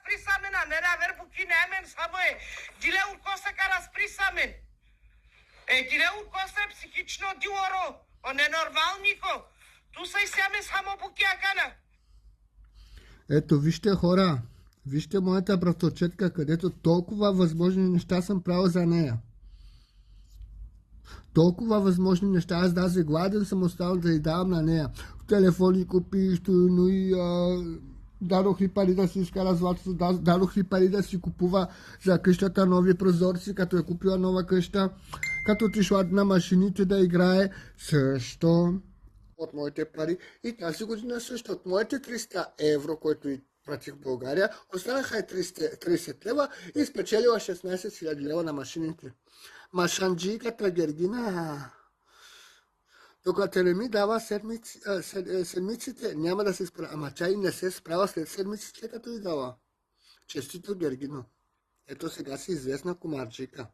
разприсамен, а не равер буки немен само е. Диле уркосе ка разприсамен. Диле уркосе психично диоро, а не нормалнико. Ту са и сяме само буки акана. Ето, вижте хора, вижте моята братовчетка, където толкова възможни неща съм правил за нея. Толкова възможни неща, аз даже гладен съм останал да й давам на нея. Телефони купиш, но и дадох ли пари да си изкара златото, дадох ли пари да си купува за къщата нови прозорци, като е купила нова къща, като отишла на машините да играе също от моите пари. И тази година също от моите 300 евро, които и платих в България, останаха и 30 лева и спечелила 16 000 лева на машините. Машанджиката Гергина, докато не ми дава седмиците, няма да се справя. Ама тя и не се справя след седмиците, като и дава. Честито Гергино. Ето сега си известна комарджика.